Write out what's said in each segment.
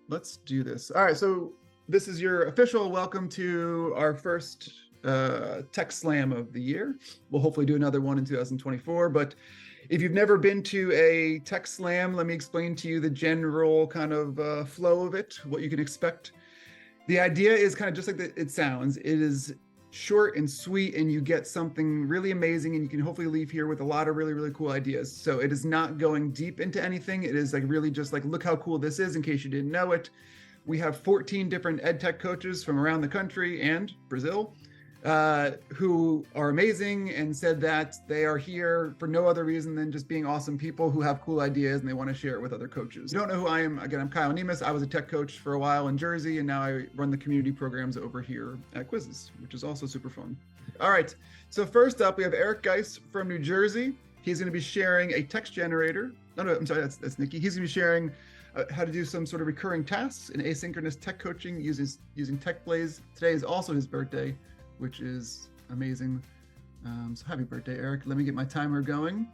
let's do this. All right, so this is your official welcome to our first Tech Slam of the year. We'll hopefully do another one in 2024, but if you've never been to a Tech Slam, let me explain to you the general kind of flow of it, what you can expect. The idea is kind of just like it sounds. It is short and sweet, and you get something really amazing, and you can hopefully leave here with a lot of really, really cool ideas. So it is not going deep into anything. It is like really just like, look how cool this is, in case you didn't know it. We have 14 different ed tech coaches from around the country and Brazil who are amazing and said that they are here for no other reason than just being awesome people who have cool ideas and they want to share it with other coaches. If you don't know who I am, again, I'm Kyle Nemus. I was a tech coach for a while in Jersey, and now I run the community programs over here at Quizizz, which is also super fun. All right, so first up, we have Eric Guise from New Jersey. He's going to be sharing a text generator. No, I'm sorry, that's Nikki. He's going to be sharing how to do some sort of recurring tasks in asynchronous tech coaching using Tech Blaze. Today is also his birthday, which is amazing. So happy birthday, Eric. Let me get my timer going.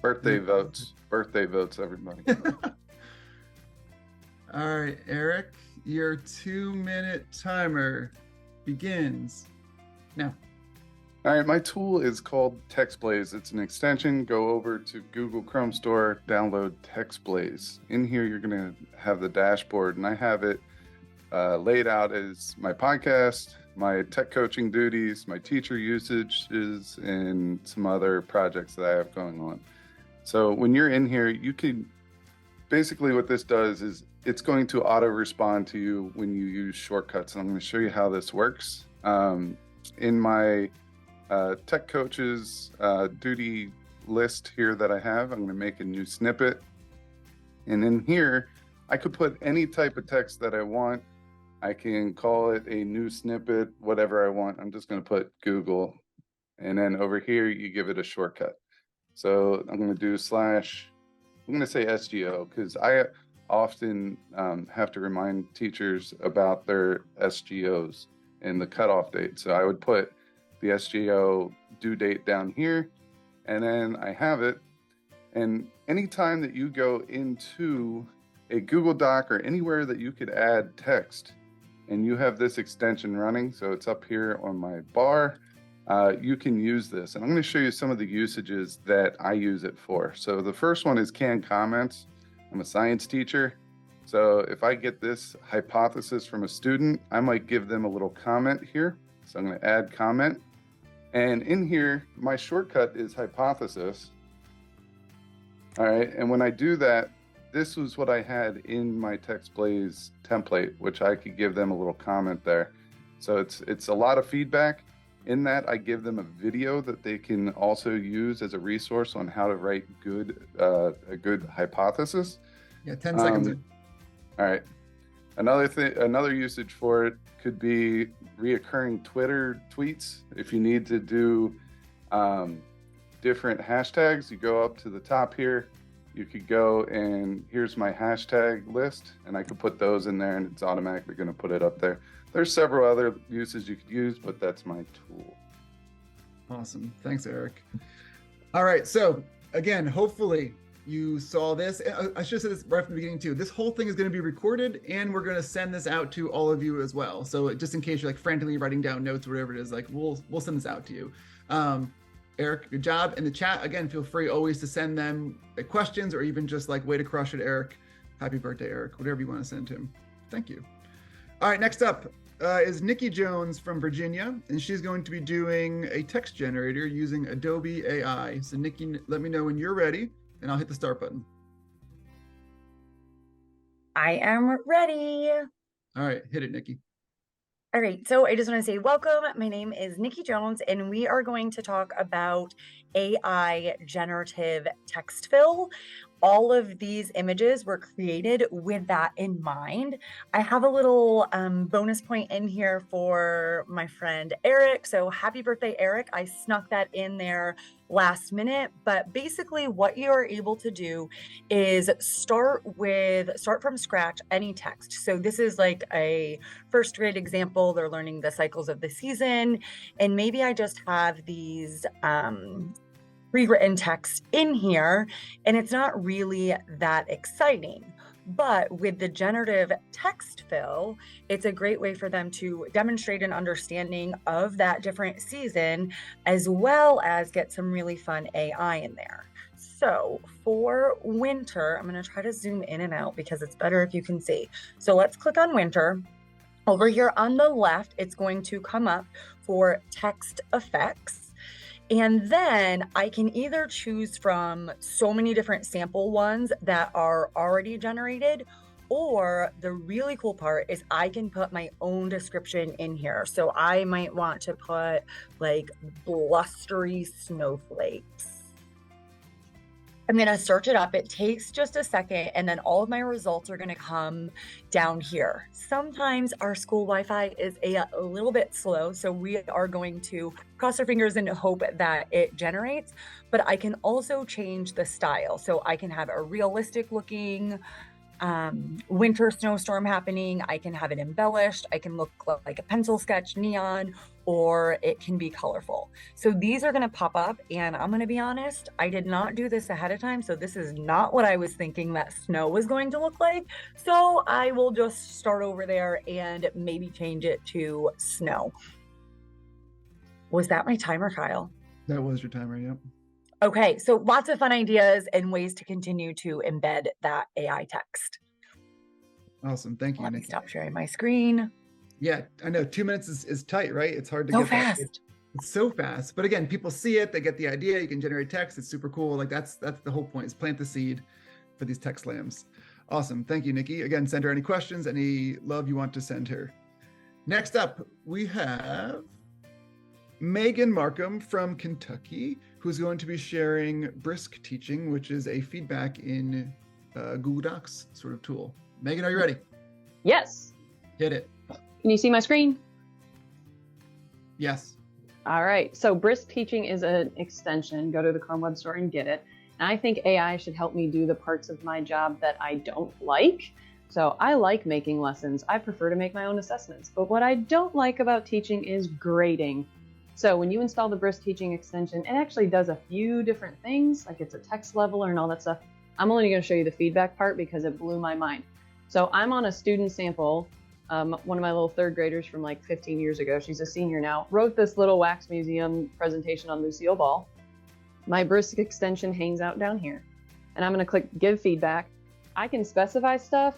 Birthday votes, everybody. All right, Eric, your 2-minute timer begins now. All right, my tool is called TextBlaze. It's an extension. Go over to Google Chrome Store, download TextBlaze. In here, you're going to have the dashboard, and I have it laid out as my podcast, my tech coaching duties, my teacher usages, and some other projects that I have going on. So when you're in here, you can basically, what this does is it's going to auto respond to you when you use shortcuts. And I'm going to show you how this works. In my tech coaches duty list here that I have, I'm going to make a new snippet. And in here, I could put any type of text that I want. I can call it a new snippet, whatever I want. I'm just going to put Google. And then over here, you give it a shortcut. So I'm going to do I'm going to say SGO, because I often have to remind teachers about their SGOs and the cutoff date. So I would put the SGO due date down here, and then I have it. And anytime that you go into a Google Doc or anywhere that you could add text, and you have this extension running, so it's up here on my bar, you can use this. And I'm going to show you some of the usages that I use it for. So the first one is canned comments. I'm a science teacher. So if I get this hypothesis from a student, I might give them a little comment here. So I'm going to add comment. And in here, my shortcut is hypothesis. All right, and when I do that, this was what I had in my TextBlaze template, which I could give them a little comment there. So it's a lot of feedback. In that, I give them a video that they can also use as a resource on how to write a good hypothesis. Yeah, 10 seconds. All right. Another usage for it could be reoccurring Twitter tweets. If you need to do different hashtags, you go up to the top here. You could go and here's my hashtag list, and I could put those in there, and it's automatically going to put it up there. There's several other uses you could use, but that's my tool. Awesome. Thanks, Eric. All right. So again, hopefully you saw this. I should have said this right from the beginning too. This whole thing is going to be recorded, and we're going to send this out to all of you as well. So just in case you're like frantically writing down notes or whatever it is, like we'll send this out to you. Eric, good job. In the chat, again, feel free always to send them questions or even just like way to crush it, Eric. Happy birthday, Eric. Whatever you want to send to him. Thank you. All right, next up is Nikki Jones from Virginia, and she's going to be doing a text generator using Adobe AI. So Nikki, let me know when you're ready, and I'll hit the start button. I am ready. All right, hit it, Nikki. All right, so I just want to say welcome. My name is Nikki Jones, and we are going to talk about AI generative text fill. All of these images were created with that in mind. I have a little bonus point in here for my friend Eric. So happy birthday, Eric. I snuck that in there last minute, but basically what you are able to do is start from scratch any text. So this is like a first grade example. They're learning the cycles of the season, and maybe I just have these pre-written text in here, and it's not really that exciting. But with the generative text fill, it's a great way for them to demonstrate an understanding of that different season, as well as get some really fun AI in there. So for winter, I'm going to try to zoom in and out because it's better if you can see. So let's click on winter. Over here on the left, it's going to come up for text effects. And then I can either choose from so many different sample ones that are already generated, or the really cool part is I can put my own description in here. So I might want to put like blustery snowflakes. I'm going to search it up. It takes just a second, and then all of my results are going to come down here. Sometimes our school Wi-Fi is a little bit slow, so we are going to cross our fingers and hope that it generates, but I can also change the style. So I can have a realistic looking winter snowstorm happening. I can have it embellished. I can look like a pencil sketch neon, or it can be colorful. So these are going to pop up, and I'm going to be honest, I did not do this ahead of time. So this is not what I was thinking that snow was going to look like. So I will just start over there and maybe change it to snow. Was that my timer, Kyle? That was your timer, yep. Okay, so lots of fun ideas and ways to continue to embed that AI text. Awesome. Thank you, Let me Nikki. stop sharing my screen. Yeah, I know 2 minutes is tight, right? It's hard to So get that. fast. It's so fast. But again, people see it, they get the idea, you can generate text, it's super cool. Like that's the whole point, is plant the seed for these text slams. Awesome. Thank you, Nikki. Again, send her any questions, any love you want to send her. Next up, we have Megan Marcum from Kentucky, who's going to be sharing BRISK teaching, which is a feedback in Google Docs sort of tool. Megan, are you ready? Yes. Hit it. Can you see my screen? Yes. All right. So BRISK teaching is an extension. Go to the Chrome Web Store and get it. And I think AI should help me do the parts of my job that I don't like. So I like making lessons. I prefer to make my own assessments. But what I don't like about teaching is grading. So when you install the BRISK teaching extension, it actually does a few different things, like it's a text leveler and all that stuff. I'm only going to show you the feedback part because it blew my mind. So I'm on a student sample. One of my little third graders from like 15 years ago, she's a senior now, wrote this little wax museum presentation on Lucille Ball. My BRISK extension hangs out down here. And I'm going to click give feedback. I can specify stuff,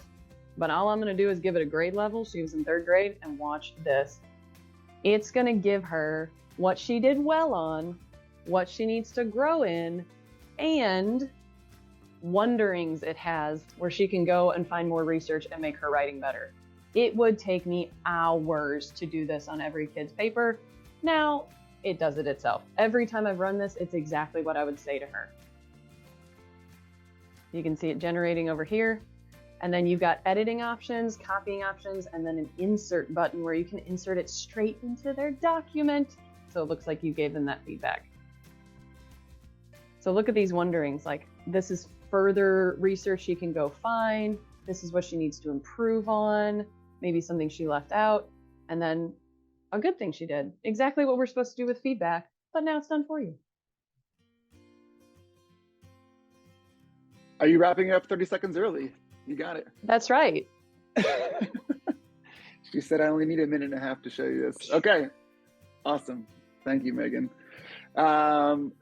but all I'm going to do is give it a grade level. She was in third grade, and watch this. It's going to give her what she did well on, what she needs to grow in, and wonderings it has where she can go and find more research and make her writing better. It would take me hours to do this on every kid's paper. Now, it does it itself. Every time I've run this, it's exactly what I would say to her. You can see it generating over here. And then you've got editing options, copying options, and then an insert button where you can insert it straight into their document. So it looks like you gave them that feedback. So look at these wonderings, like this is further research she can go find. This is what she needs to improve on, maybe something she left out, and then a good thing she did. Exactly what we're supposed to do with feedback, but now it's done for you. Are you wrapping up 30 seconds early? You got it. That's right. She said I only need a minute and a half to show you this. Okay. Awesome. Thank you, Megan.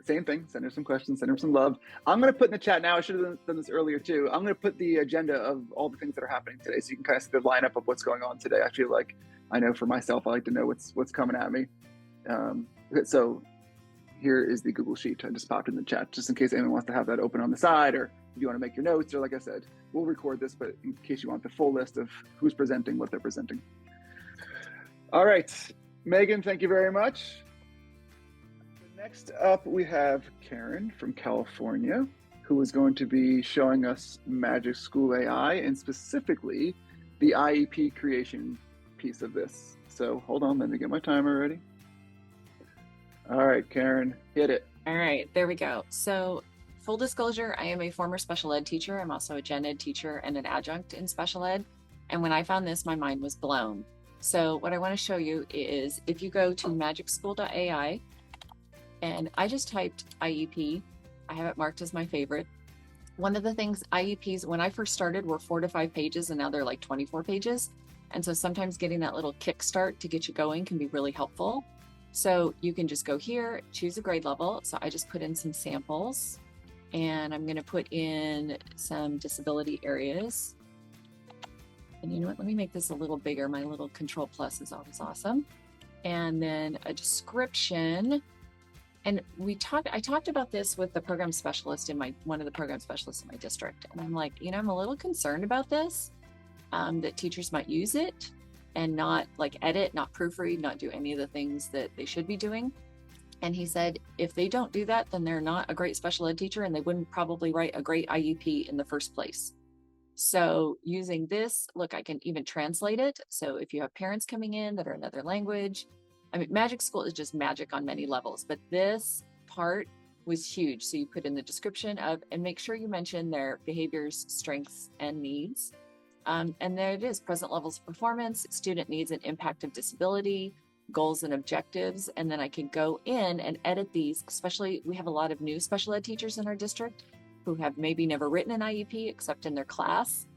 Same thing. Send her some questions, send her some love. I'm going to put in the chat now, I should have done this earlier too. I'm going to put the agenda of all the things that are happening today, so you can kind of see the lineup of what's going on today. I feel like, I know for myself, I like to know what's coming at me. So here is the Google Sheet. I just popped in the chat, just in case anyone wants to have that open on the side, or if you want to make your notes, or like I said, we'll record this, but in case you want the full list of who's presenting, what they're presenting. All right, Megan, thank you very much. Next up, we have Karyn from California, who is going to be showing us MagicSchool.AI and specifically the IEP creation piece of this. So hold on, let me get my timer ready. All right, Karyn, hit it. All right, there we go. So full disclosure, I am a former special ed teacher. I'm also a gen ed teacher and an adjunct in special ed. And when I found this, my mind was blown. So what I want to show you is if you go to MagicSchool.AI, and I just typed IEP. I have it marked as my favorite. One of the things, IEPs, when I first started, were 4 to 5 pages, and now they're like 24 pages. And so sometimes getting that little kickstart to get you going can be really helpful. So you can just go here, choose a grade level. So I just put in some samples, and I'm going to put in some disability areas. And you know what? Let me make this a little bigger. My little control plus is always awesome. And then a description. And I talked about this with the program specialist one of the program specialists in my district. And I'm like, I'm a little concerned about this, that teachers might use it and not like edit, not proofread, not do any of the things that they should be doing. And he said, if they don't do that, then they're not a great special ed teacher, and they wouldn't probably write a great IEP in the first place. So using this, look, I can even translate it. So if you have parents coming in that are another language, I mean, Magic School is just magic on many levels, but this part was huge. So you put in the description and make sure you mention their behaviors, strengths, and needs. And there it is, present levels of performance, student needs and impact of disability, goals and objectives. And then I can go in and edit these, especially we have a lot of new special ed teachers in our district who have maybe never written an IEP except in their class.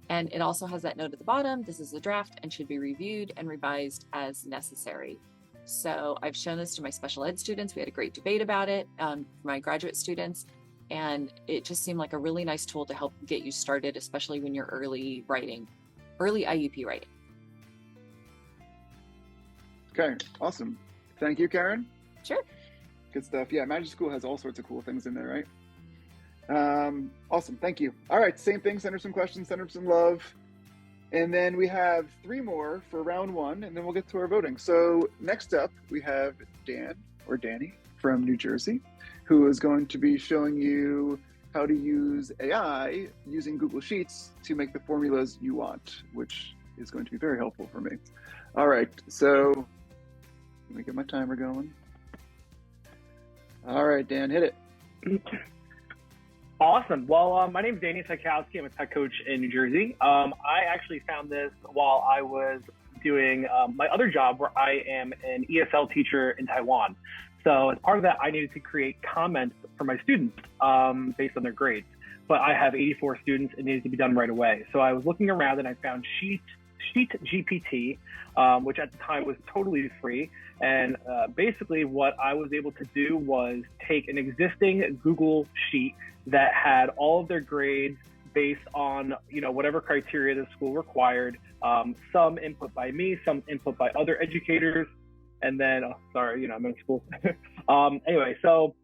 And it also has that note at the bottom, this is a draft and should be reviewed and revised as necessary. So I've shown this to my special ed students. We had a great debate about it for my graduate students. And it just seemed like a really nice tool to help get you started, especially when you're early IEP writing. Okay, awesome. Thank you, Karyn. Sure. Good stuff. Yeah, Magic School has all sorts of cool things in there, right? Awesome, thank you. All right, same thing, send her some questions, send her some love. And then we have 3 more for round 1, and then we'll get to our voting. So next up, we have Dan, or Danny, from New Jersey, who is going to be showing you how to use AI using Google Sheets to make the formulas you want, which is going to be very helpful for me. All right, so let me get my timer going. All right, Dan, hit it. Awesome. Well, my name is Danny Cyckowski. I'm a tech coach in New Jersey. I actually found this while I was doing my other job, where I am an ESL teacher in Taiwan. So as part of that, I needed to create comments for my students based on their grades. But I have 84 students. It needed to be done right away. So I was looking around and I found Sheet GPT, which at the time was totally free. And basically what I was able to do was take an existing Google Sheet that had all of their grades based on, whatever criteria the school required, some input by me, some input by other educators. And then, I'm in school. Anyway, so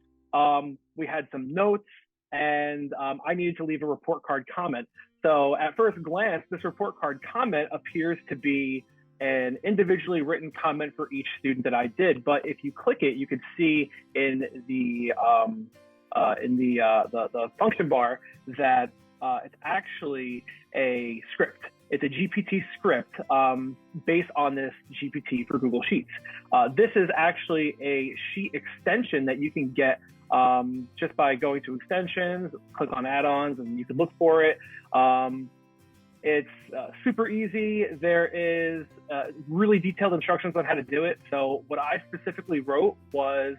we had some notes, and I needed to leave a report card comment. So at first glance, this report card comment appears to be an individually written comment for each student that I did. But if you click it, you can see in the function bar that it's actually a script. It's a GPT script based on this GPT for Google Sheets. This is actually a sheet extension that you can get just by going to extensions, click on add-ons, and you can look for it. It's super easy. There is really detailed instructions on how to do it. So what I specifically wrote was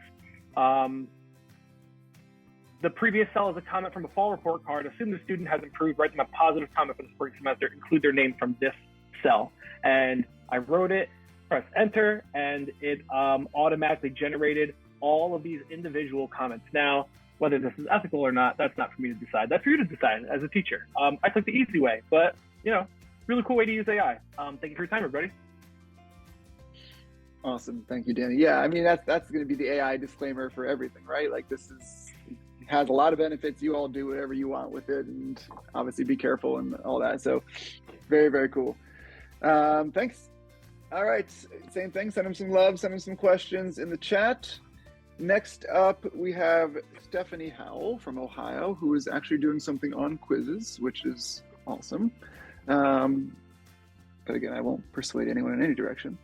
the previous cell is a comment from a fall report card. Assume the student has improved. Write them a positive comment for the spring semester. Include their name from this cell. And I wrote it, pressed enter, and it automatically generated all of these individual comments. Now, whether this is ethical or not, that's not for me to decide. That's for you to decide as a teacher. I took the easy way, but really cool way to use AI. Thank you for your time, everybody. Awesome, thank you, Danny. Yeah, I mean, that's going to be the AI disclaimer for everything, right? Like has a lot of benefits. You all do whatever you want with it, and obviously be careful and all that. So very, very cool. Thanks. All right, same thing. Send them some love, send them some questions in the chat. Next up, we have Stephanie Howell from Ohio, who is actually doing something on Quizizz, which is awesome. But again, I won't persuade anyone in any direction.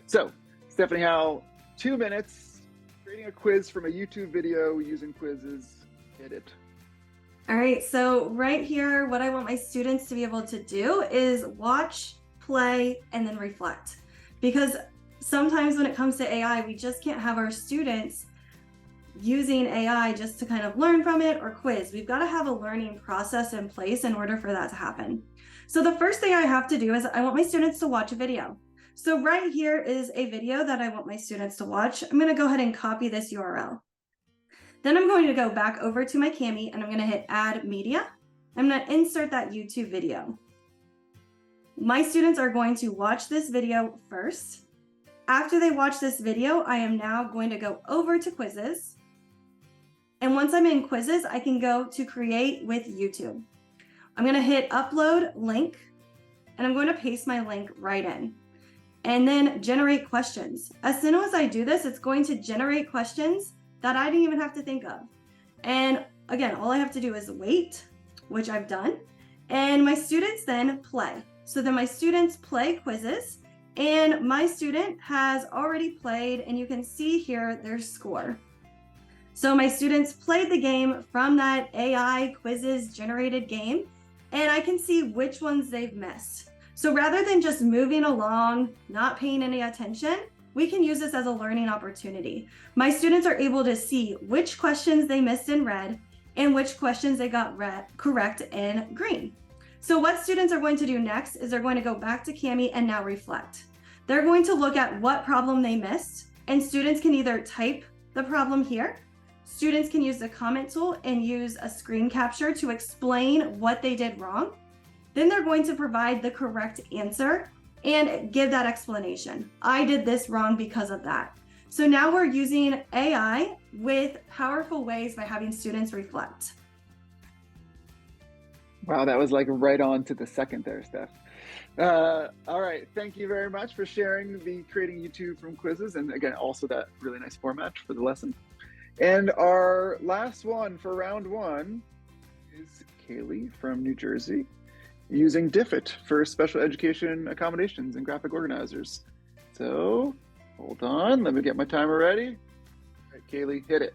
So Stephanie Howell, 2 minutes, creating a quiz from a YouTube video using Quizizz. Hit it. All right, so right here, what I want my students to be able to do is watch, play, and then reflect. Because sometimes when it comes to AI, we just can't have our students using AI just to kind of learn from it or quiz. We've got to have a learning process in place in order for that to happen. So the first thing I have to do is I want my students to watch a video. So right here is a video that I want my students to watch. I'm going to go ahead and copy this URL. Then I'm going to go back over to my Cami and I'm going to hit add media. I'm going to insert that YouTube video. My students are going to watch this video first. After they watch this video, I am now going to go over to Quizizz. And once I'm in Quizizz, I can go to create with YouTube. I'm going to hit upload link and I'm going to paste my link right in. And then generate questions. As soon as I do this, it's going to generate questions that I didn't even have to think of. And again, all I have to do is wait, which I've done. And my students then play. So then my students play Quizizz and my student has already played and you can see here their score. So my students played the game from that AI Quizizz generated game and I can see which ones they've missed. So rather than just moving along, not paying any attention, we can use this as a learning opportunity. My students are able to see which questions they missed in red and which questions they got correct in green. So what students are going to do next is they're going to go back to Cami and now reflect. They're going to look at what problem they missed and students can either type the problem here. Students can use the comment tool and use a screen capture to explain what they did wrong. Then they're going to provide the correct answer and give that explanation. I did this wrong because of that. So now we're using AI with powerful ways by having students reflect. Wow, that was like right on to the second there, Steph. All right, thank you very much for sharing the creating YouTube from Quizizz, and again, also that really nice format for the lesson. And our last one for round one is Kaylee from New Jersey, using Diffit for special education accommodations and graphic organizers. So hold on, let me get my timer ready. All right, Kaylee, hit it.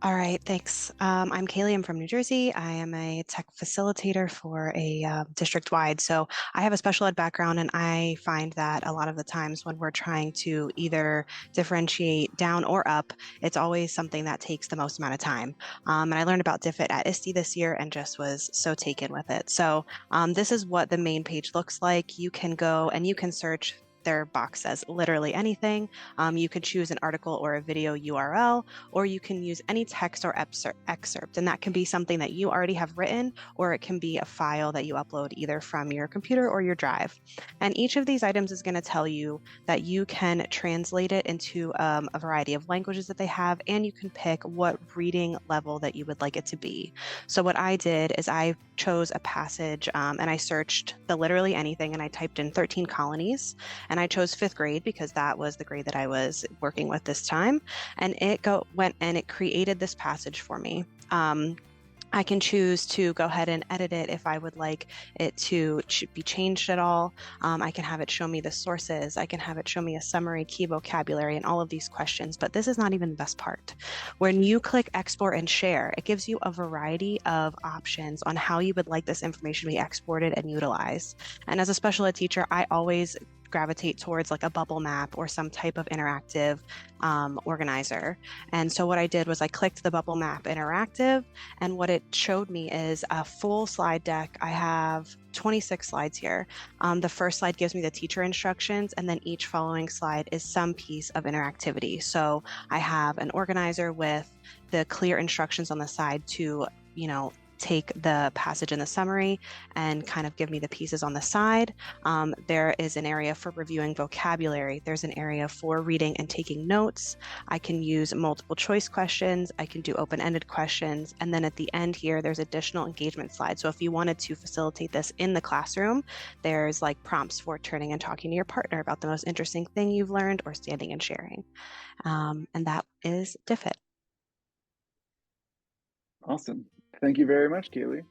All right, thanks. I'm Kaylee. I'm from New Jersey. I am a tech facilitator for a district-wide. So I have a special ed background, and I find that a lot of the times when we're trying to either differentiate down or up, it's always something that takes the most amount of time. And I learned about Diffit at ISTE this year and just was so taken with it. So this is what the main page looks like. You can go and you can search. Their box says literally anything. You could choose an article or a video URL, or you can use any text or excerpt, and that can be something that you already have written, or it can be a file that you upload either from your computer or your drive. And each of these items is going to tell you that you can translate it into a variety of languages that they have, and you can pick what reading level that you would like it to be. So what I did is I chose a passage and I searched the literally anything, and I typed in 13 colonies. And I chose 5th grade because that was the grade that I was working with this time. And it went and it created this passage for me. I can choose to go ahead and edit it if I would like it to be changed at all. I can have it show me the sources. I can have it show me a summary, key vocabulary, and all of these questions. But this is not even the best part. When you click export and share, it gives you a variety of options on how you would like this information to be exported and utilized. And as a special ed teacher, I always gravitate towards like a bubble map or some type of interactive organizer. And so what I did was I clicked the bubble map interactive, and what it showed me is a full slide deck. I have 26 slides here. The first slide gives me the teacher instructions, and then each following slide is some piece of interactivity. So I have an organizer with the clear instructions on the side to, take the passage in the summary and kind of give me the pieces on the side. There is an area for reviewing vocabulary. There's an area for reading and taking notes. I can use multiple choice questions. I can do open-ended questions. And then at the end here, there's additional engagement slides. So if you wanted to facilitate this in the classroom, there's like prompts for turning and talking to your partner about the most interesting thing you've learned, or standing and sharing. And that is Diffit. Awesome. Thank you very much, Kaylee.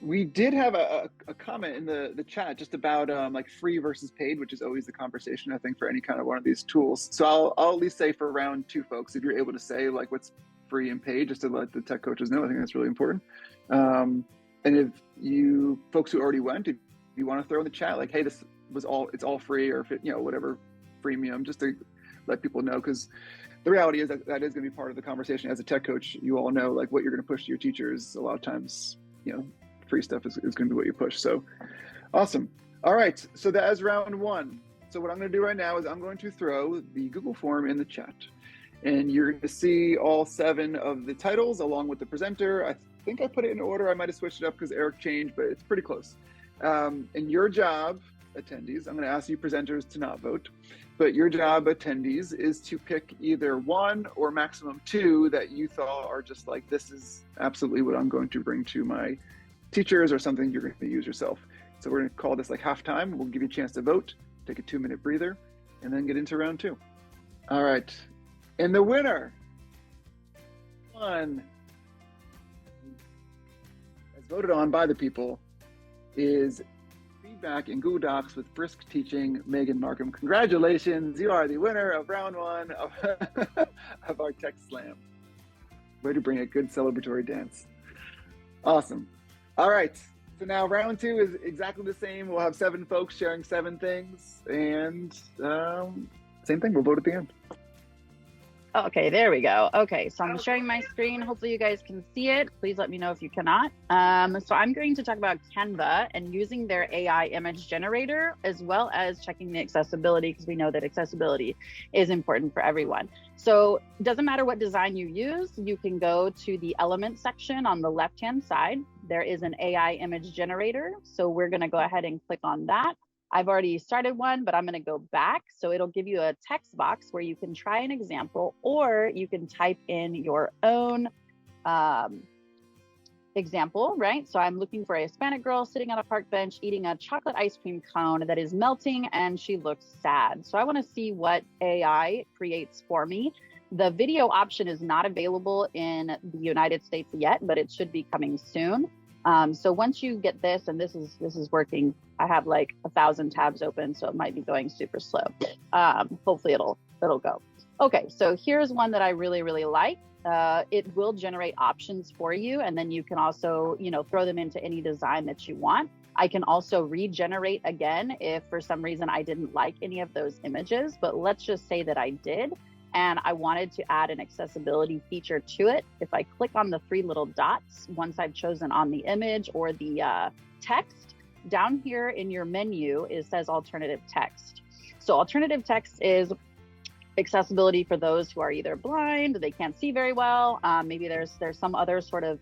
We did have a comment in the chat just about like free versus paid, which is always the conversation, I think, for any kind of one of these tools. So I'll at least say for round 2, folks, if you're able to say like what's free and paid, just to let the tech coaches know, I think that's really important. And if you folks who already went, if you want to throw in the chat like, hey, it's all free, or if it, whatever freemium, just to let people know, because the reality is that is going to be part of the conversation. As a tech coach, you all know like what you're going to push to your teachers. A lot of times, free stuff is going to be what you push. So awesome. All right. So that is round one. So what I'm going to do right now is I'm going to throw the Google form in the chat, and you're going to see all 7 of the titles along with the presenter. I think I put it in order. I might have switched it up because Eric changed, but it's pretty close. And your job, attendees, I'm going to ask you presenters to not vote, but your job, attendees, is to pick either 1 or maximum 2 that you thought are just like, this is absolutely what I'm going to bring to my teachers, or something you're going to use yourself. So we're going to call this like halftime. We'll give you a chance to vote, take a 2-minute breather, and then get into round 2. All right. And the winner, one, as voted on by the people, is Feedback in Google Docs with BRISK Teaching, Megan Marcum. Congratulations, you are the winner of round 1 of our Tech Slam. Way to bring a good celebratory dance. Awesome. All right, so now round 2 is exactly the same. We'll have 7 folks sharing 7 things, and same thing, we'll vote at the end. Okay, there we go. Okay, so I'm sharing my screen. Hopefully you guys can see it. Please let me know if you cannot. So I'm going to talk about Canva and using their AI image generator, as well as checking the accessibility, because we know that accessibility is important for everyone. So it doesn't matter what design you use, you can go to the element section on the left-hand side. There is an AI image generator. So we're gonna go ahead and click on that. I've already started one, but I'm going to go back. So it'll give you a text box where you can try an example, or you can type in your own example, right? So I'm looking for a Hispanic girl sitting on a park bench eating a chocolate ice cream cone that is melting, and she looks sad. So I want to see what AI creates for me. The video option is not available in the United States yet, but it should be coming soon. So once you get this, and this is working, I have like 1,000 tabs open, so it might be going super slow. Hopefully it'll go. Okay, so here's one that I really, really like. It will generate options for you, and then you can also, throw them into any design that you want. I can also regenerate again if for some reason I didn't like any of those images, but let's just say that I did, and I wanted to add an accessibility feature to it. If I click on the 3 little dots, once I've chosen on the image or the text, down here in your menu, it says alternative text. So alternative text is accessibility for those who are either blind, they can't see very well, maybe there's some other sort of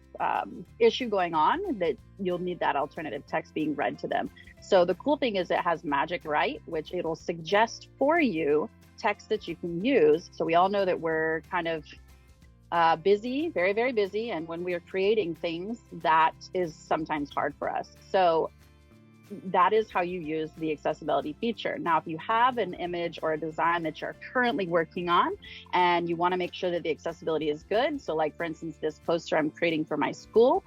issue going on that you'll need that alternative text being read to them. So the cool thing is it has magic write, which it'll suggest for you text that you can use. So we all know that we're kind of busy, very, very busy. And when we are creating things, that is sometimes hard for us. So that is how you use the accessibility feature. Now, if you have an image or a design that you're currently working on and you want to make sure that the accessibility is good, so like for instance, this poster I'm creating for my school,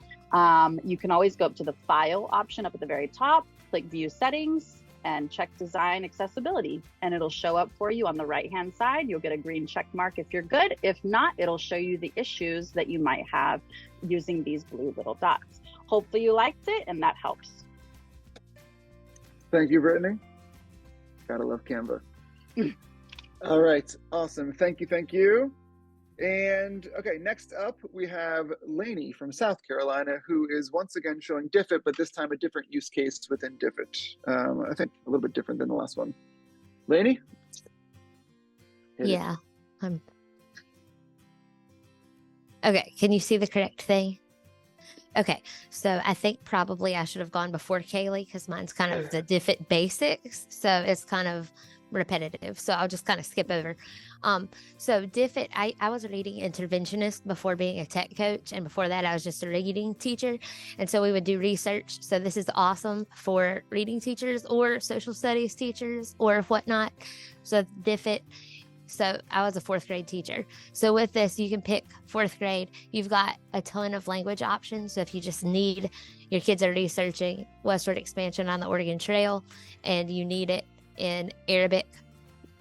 you can always go up to the file option up at the very top, click view settings, and check design accessibility, and it'll show up for you on the right hand side. You'll get a green check mark if you're good. If not, it'll show you the issues that you might have using these blue little dots. Hopefully you liked it and that helps. Thank you, Brittany. Gotta love Canva. All right, awesome. Thank you. And okay, next up we have Lainey from South Carolina, who is once again showing Diffit, but this time a different use case within Diffit. I think a little bit different than the last one. Lainey? Yeah. Okay, can you see the correct thing? Okay, so I think probably I should have gone before Kaylee because mine's kind of the Diffit basics, so it's kind of repetitive, so I'll just kind of skip over. So Diffit, I was a reading interventionist before being a tech coach, and before that I was just a reading teacher, and so we would do research. So this is awesome for reading teachers or social studies teachers or whatnot. So Diffit, so I was a 4th grade teacher. So with this, you can pick 4th grade. You've got a ton of language options. So if you just need, your kids are researching westward expansion on the Oregon Trail and you need it in Arabic,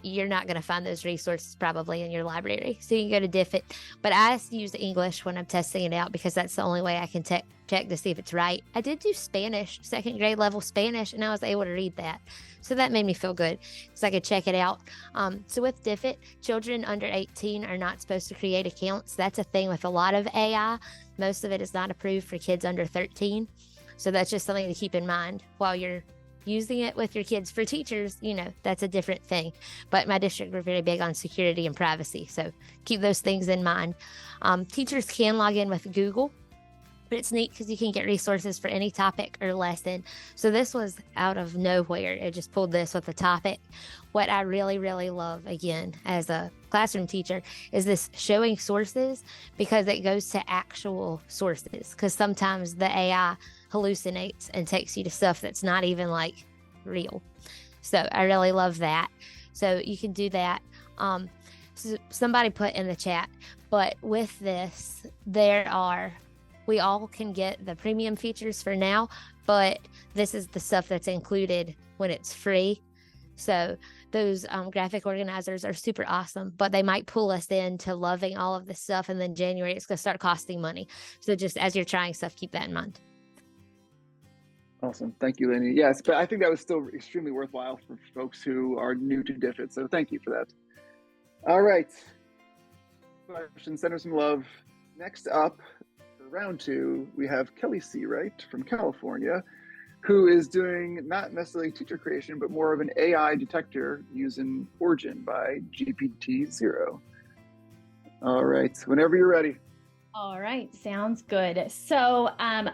you're not going to find those resources probably in your library. So you can go to Diffit. But I use English when I'm testing it out because that's the only way I can check to see if it's right. I did do Spanish, second grade level Spanish, and I was able to read that. So that made me feel good because I could check it out. So with Diffit, children under 18 are not supposed to create accounts. That's a thing with a lot of AI. Most of it is not approved for kids under 13. So that's just something to keep in mind while you're using it with your kids. For teachers, that's a different thing. But my district, we're very big on security and privacy. So keep those things in mind. Teachers can log in with Google, but it's neat because you can get resources for any topic or lesson. So this was out of nowhere. It just pulled this with a topic. What I really, really love, again, as a classroom teacher, is this showing sources, because it goes to actual sources. Because sometimes the AI hallucinates and takes you to stuff that's not even like real. So I really love that. So you can do that. So somebody put in the chat, but with this, we all can get the premium features for now, but this is the stuff that's included when it's free. So those graphic organizers are super awesome, but they might pull us into loving all of this stuff, and then January it's going to start costing money. So just as you're trying stuff, keep that in mind. Awesome. Thank you, Lenny. Yes, but I think that was still extremely worthwhile for folks who are new to Diffit. So thank you for that. All right. Question, send her some love. Next up, for round 2, we have Kelly C. Wright from California, who is doing not necessarily teacher creation, but more of an AI detector using Origin by GPTZero. All right. Whenever you're ready. All right, sounds good. So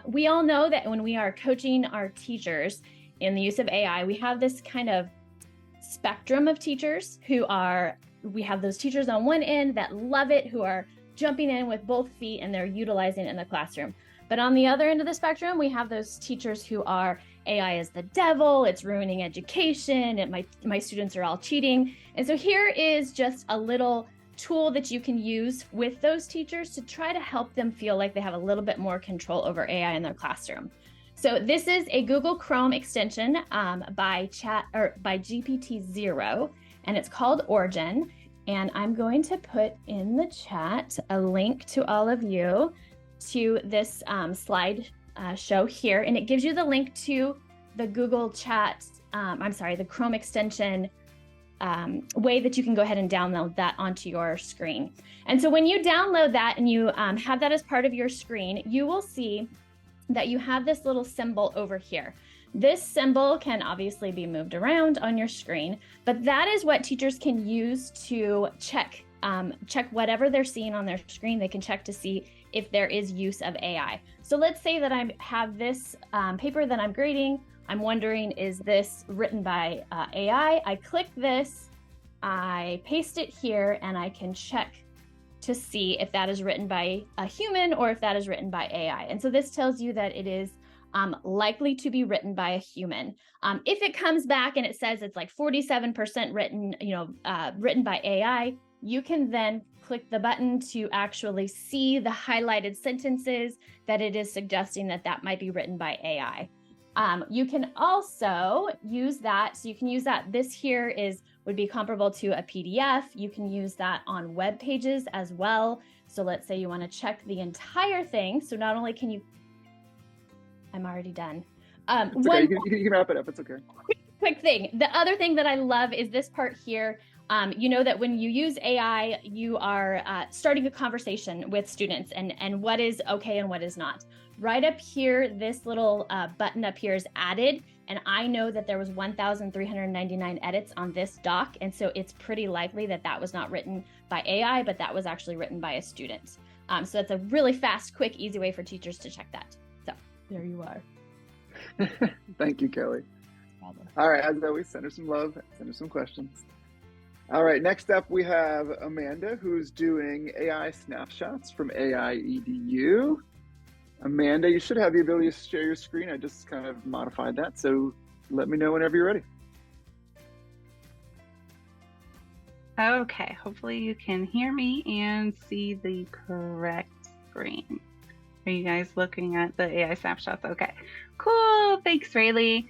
we all know that when we are coaching our teachers in the use of AI, we have this kind of spectrum of teachers we have those teachers on one end that love it, who are jumping in with both feet and they're utilizing it in the classroom. But on the other end of the spectrum, we have those teachers who are, AI is the devil, it's ruining education, my students are all cheating. And so here is just a little tool that you can use with those teachers to try to help them feel like they have a little bit more control over AI in their classroom. So this is a Google Chrome extension by GPTZero, and it's called Origin. And I'm going to put in the chat a link to all of you to this slide show here, and it gives you the link to the Google Chat, the Chrome extension way that you can go ahead and download that onto your screen. And so when you download that and you have that as part of your screen, you will see that you have this little symbol over here. This symbol can obviously be moved around on your screen, but that is what teachers can use to check whatever they're seeing on their screen. They can check to see if there is use of AI. So let's say that I have this paper that I'm grading. I'm wondering, is this written by AI? I click this, I paste it here, and I can check to see if that is written by a human or if that is written by AI. And so this tells you that it is likely to be written by a human. If it comes back and it says it's like 47% written, written by AI, you can then click the button to actually see the highlighted sentences that it is suggesting that might be written by AI. You can also use that. So you can use that. This here would be comparable to a PDF. You can use that on web pages as well. So let's say you want to check the entire thing. So not only can you, I'm already done. It's okay. You can wrap it up. It's okay. Quick thing. The other thing that I love is this part here. You know that when you use AI, you are starting a conversation with students and what is okay and what is not. Right up here, this little button up here is added, and I know that there was 1,399 edits on this doc, and so it's pretty likely that was not written by AI, but that was actually written by a student. So that's a really fast, quick, easy way for teachers to check that. So there you are. Thank you, Kelly. All right, as always, send her some love, send her some questions. All right, next up we have Amanda, who's doing AI snapshots from AI EDU. Amanda, you should have the ability to share your screen. I just kind of modified that, so let me know whenever you're ready. Okay, hopefully you can hear me and see the correct screen. Are you guys looking at the AI snapshots? Okay, cool. Thanks, Rayleigh.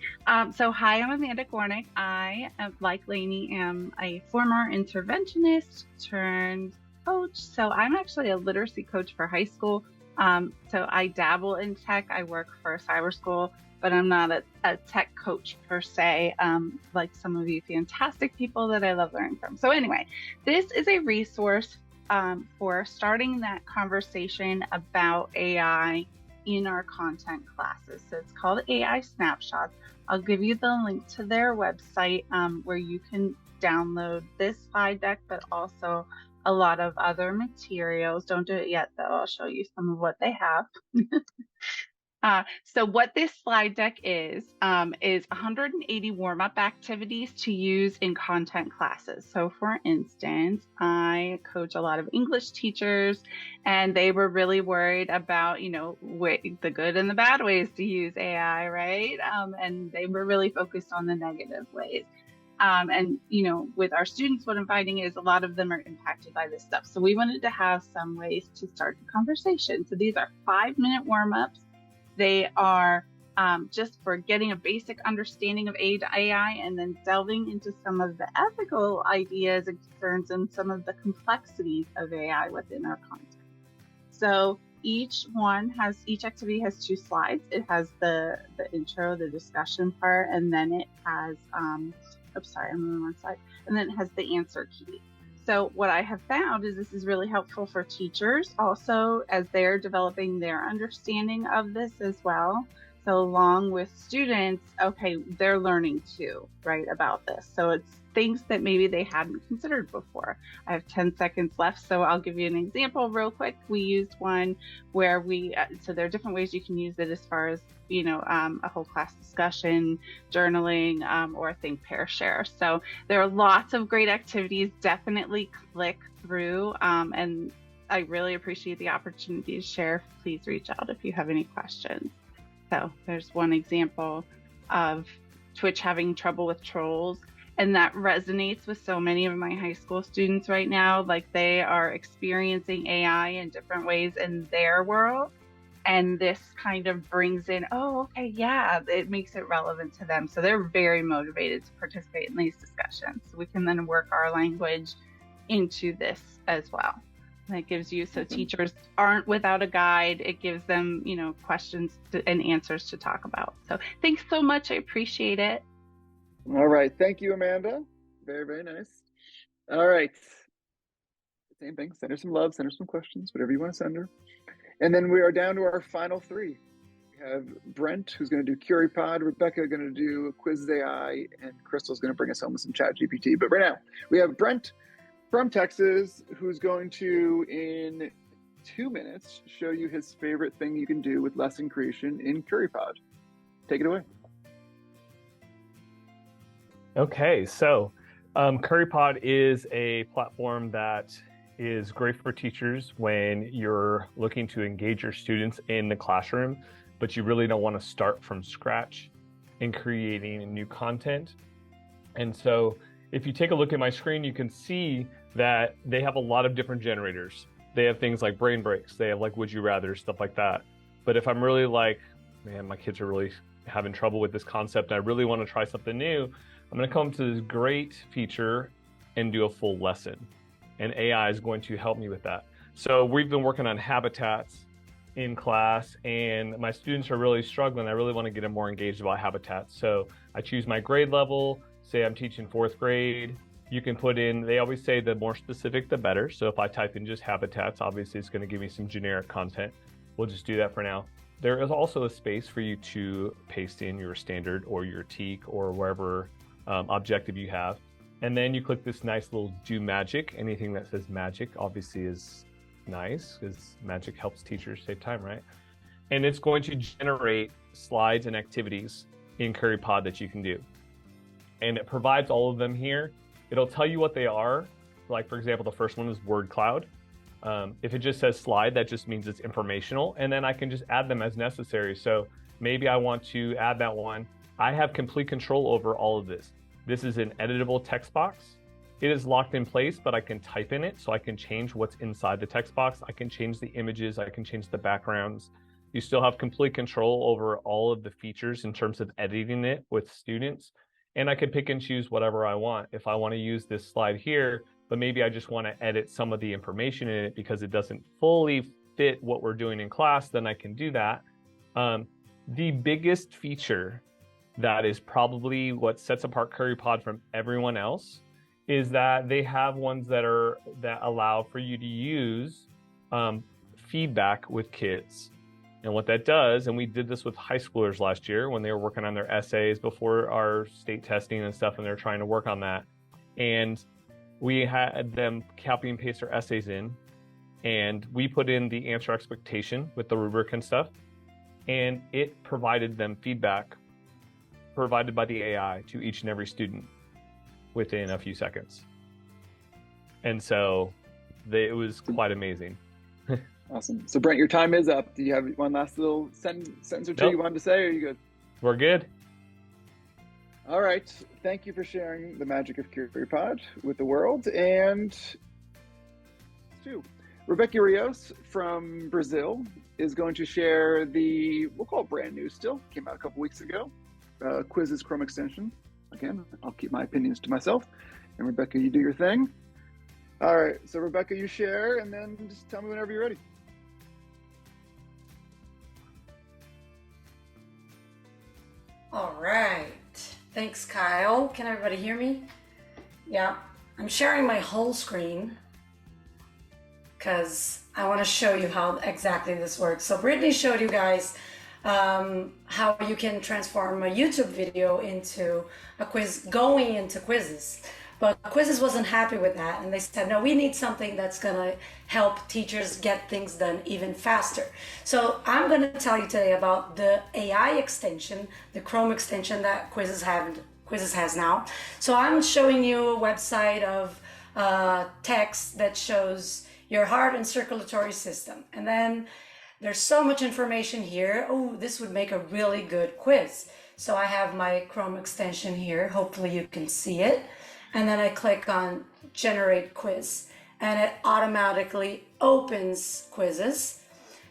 So hi, I'm Amanda Gornick. I, like Lainey, am a former interventionist turned coach. So I'm actually a literacy coach for high school. So I dabble in tech. I work for a cyber school, but I'm not a tech coach per se, like some of you fantastic people that I love learning from. So anyway, this is a resource for starting that conversation about AI in our content classes. So it's called AI Snapshots. I'll give you the link to their website where you can download this slide deck, but also a lot of other materials. Don't do it yet, though. I'll show you some of what they have. So what this slide deck is 180 warm-up activities to use in content classes. So for instance, I coach a lot of English teachers, and they were really worried about, you know, the good and the bad ways to use AI, right? And they were really focused on the negative ways. And, you know, with our students, what I'm finding is a lot of them are impacted by this stuff. So we wanted to have some ways to start the conversation. So these are 5-minute warm-ups. They are just for getting a basic understanding of AI and then delving into some of the ethical ideas and concerns and some of the complexities of AI within our content. So each activity has 2 slides. It has the intro, the discussion part, and then it has, I'm on one slide, and then it has the answer key. So what I have found is this is really helpful for teachers also as they're developing their understanding of this as well. So along with students, okay, they're learning too, right, about this. So it's things that maybe they hadn't considered before. I have 10 seconds left, so I'll give you an example real quick. We used one where so there are different ways you can use it as far as, you know, a whole class discussion, journaling, or think, pair, share. So there are lots of great activities. Definitely click through, and I really appreciate the opportunity to share. Please reach out if you have any questions. So there's one example of Twitch having trouble with trolls. And that resonates with so many of my high school students right now. Like they are experiencing AI in different ways in their world. And this kind of brings in, oh, okay, yeah, it makes it relevant to them. So they're very motivated to participate in these discussions. So we can then work our language into this as well. And it gives you, so teachers aren't without a guide. It gives them, you know, questions and answers to talk about. So thanks so much. I appreciate it. All right. Thank you, Amanda. Very, very nice. All right. Same thing. Send her some love, send her some questions, whatever you want to send her. And then we are down to our final 3. We have Brent, who's going to do Curipod, Rebecca going to do Quizizz AI, and Crystal's going to bring us home with some chat GPT. But right now, we have Brent from Texas, who's going to, in 2 minutes, show you his favorite thing you can do with lesson creation in Curipod. Take it away. Okay, so Curipod is a platform that is great for teachers when you're looking to engage your students in the classroom, but you really don't want to start from scratch in creating new content. And so if you take a look at my screen, you can see that they have a lot of different generators. They have things like brain breaks, they have like would you rather, stuff like that. But if I'm really like, man, my kids are really having trouble with this concept, and I really want to try something new, I'm going to come to this great feature and do a full lesson. And AI is going to help me with that. So we've been working on habitats in class, and my students are really struggling. I really want to get them more engaged about habitats. So I choose my grade level, say I'm teaching 4th grade. You can put in, they always say the more specific, the better. So if I type in just habitats, obviously it's going to give me some generic content. We'll just do that for now. There is also a space for you to paste in your standard or your TEK or wherever objective you have. And then you click this nice little do magic. Anything that says magic obviously is nice because magic helps teachers save time, right? And it's going to generate slides and activities in Curipod that you can do. And it provides all of them here. It'll tell you what they are. Like for example, the first one is word cloud. If it just says slide, that just means it's informational. And then I can just add them as necessary. So maybe I want to add that one. I have complete control over all of this. This is an editable text box. It is locked in place, but I can type in it, so I can change what's inside the text box. I can change the images, I can change the backgrounds. You still have complete control over all of the features in terms of editing it with students. And I can pick and choose whatever I want. If I want to use this slide here, but maybe I just want to edit some of the information in it because it doesn't fully fit what we're doing in class, then I can do that. The biggest feature that is probably what sets apart Curipod from everyone else is that they have ones that allow for you to use feedback with kids. And what that does, and we did this with high schoolers last year when they were working on their essays before our state testing and stuff, and they're trying to work on that. And we had them copy and paste their essays in, and we put in the answer expectation with the rubric and stuff, and it provided them feedback provided by the AI to each and every student within a few seconds. And so it was quite amazing. Awesome. So Brent, your time is up. Do you have one last little sentence or two you wanted to say, or are you good? We're good. All right. Thank you for sharing the magic of Curipod with the world. And Rebecca Rios from Brazil is going to share we'll call it brand new still, came out a couple weeks ago, Quizizz Chrome extension. Again, I'll keep my opinions to myself. And Rebecca, you do your thing. All right. So Rebecca, you share, and then just tell me whenever you're ready. All right. Thanks, Kyle. Can everybody hear me? Yeah. I'm sharing my whole screen because I want to show you how exactly this works. So Brittany showed you guys how you can transform a YouTube video into a quiz going into Quizizz. But Quizizz wasn't happy with that, and they said, no, we need something that's gonna help teachers get things done even faster. So I'm gonna tell you today about the AI extension, the Chrome extension that Quizizz has now. So I'm showing you a website of text that shows your heart and circulatory system. And then there's so much information here. Oh, this would make a really good quiz. So I have my Chrome extension here. Hopefully you can see it. And then I click on generate quiz, and it automatically opens Quizizz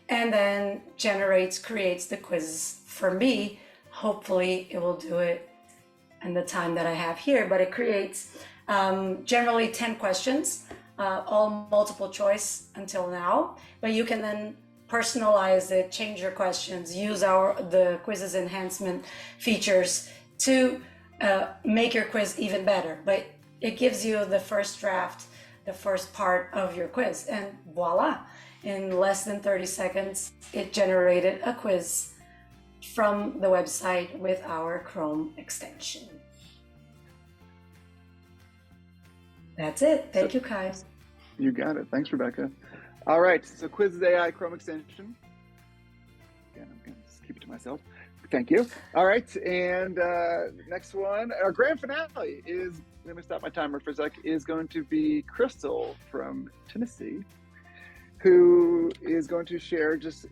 and then creates the quiz for me. Hopefully it will do it in the time that I have here, but it creates generally 10 questions, all multiple choice until now, but you can then personalize it, change your questions, use the Quizizz enhancement features to make your quiz even better. But it gives you the first draft, the first part of your quiz, and voila, in less than 30 seconds, it generated a quiz from the website with our Chrome extension. That's it. Thank you, Kai. You got it. Thanks, Rebecca. All right, so Quizizz AI Chrome extension. Again, I'm going to just keep it to myself. Thank you. All right, and next one, our grand finale is, let me stop my timer for a sec, is going to be Crystal from Tennessee, who is going to share just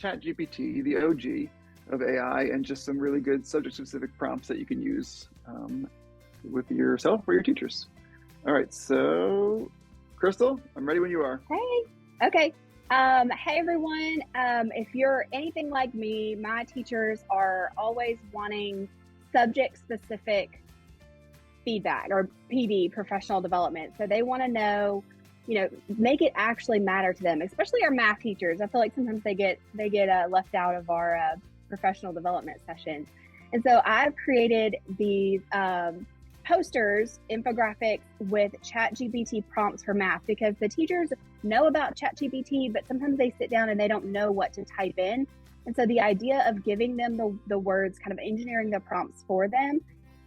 ChatGPT, the OG of AI, and just some really good subject-specific prompts that you can use with yourself or your teachers. All right, so Crystal, I'm ready when you are. Hey, okay. Hey everyone, if you're anything like me, my teachers are always wanting subject-specific feedback, or PD, professional development. So they want to know, make it actually matter to them, especially our math teachers. I feel like sometimes they get left out of our professional development sessions. And so I've created these posters, infographics with ChatGPT prompts for math, because the teachers know about ChatGPT, but sometimes they sit down and they don't know what to type in. And so the idea of giving them the words, kind of engineering the prompts for them,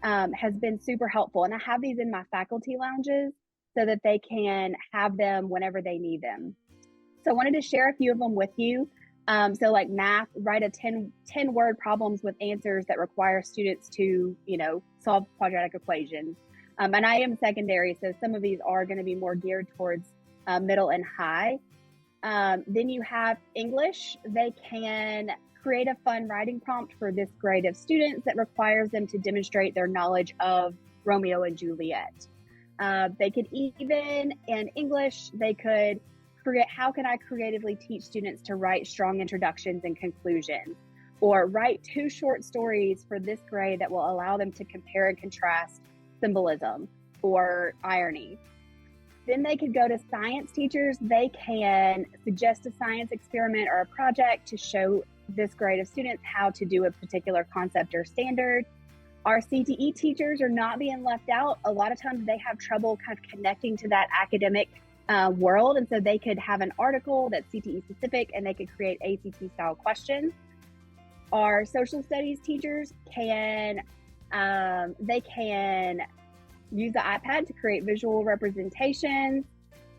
has been super helpful. And I have these in my faculty lounges so that they can have them whenever they need them. So I wanted to share a few of them with you. So like math, write a 10 word problems with answers that require students to, solve quadratic equations. And I am secondary, so some of these are going to be more geared towards middle and high. Then you have English. They can create a fun writing prompt for this grade of students that requires them to demonstrate their knowledge of Romeo and Juliet. They could even, in English, they could create, how can I creatively teach students to write strong introductions and conclusions? Or write 2 short stories for this grade that will allow them to compare and contrast symbolism or irony. Then they could go to science teachers. They can suggest a science experiment or a project to show this grade of students how to do a particular concept or standard. Our CTE teachers are not being left out. A lot of times they have trouble kind of connecting to that academic world. And so they could have an article that's CTE specific and they could create ACT style questions. Our social studies teachers can, they can use the iPad to create visual representations.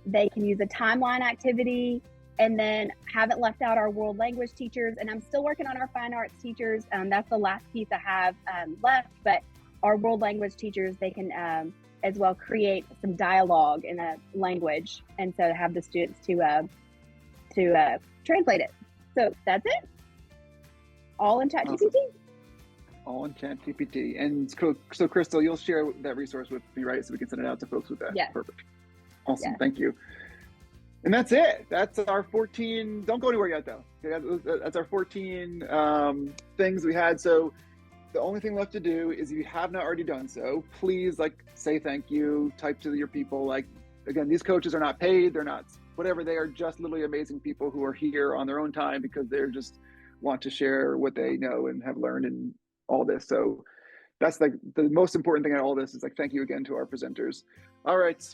They can use a timeline activity, and then haven't left out our world language teachers. And I'm still working on our fine arts teachers. That's the last piece I have left, but our world language teachers, they can as well create some dialogue in a language. And so have the students to translate it. So that's it. All in ChatGPT. Awesome. All in ChatGPT. And so Crystal, you'll share that resource with me, right? So we can send it out to folks with that. Yes. Perfect. Awesome. Yes. Thank you. And that's it. That's our 14. Don't go anywhere yet, though. Okay, that's our 14 things we had. So the only thing left to do is, if you have not already done so, please say thank you, type to your people. Again, these coaches are not paid. They're not whatever. They are just literally amazing people who are here on their own time because they're just want to share what they know and have learned in all this. So that's the most important thing in all this is thank you again to our presenters. All right.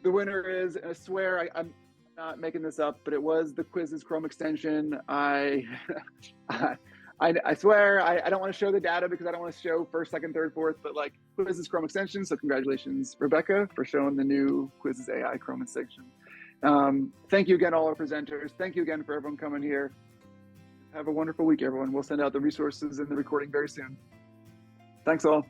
The winner is, and I swear I'm not making this up, but it was the Quizizz Chrome extension. I swear I don't want to show the data because I don't want to show first, second, third, fourth, but Quizizz Chrome extension. So congratulations, Rebecca, for showing the new Quizizz AI Chrome extension. Thank you again, all our presenters. Thank you again for everyone coming here. Have a wonderful week, everyone. We'll send out the resources and the recording very soon. Thanks all.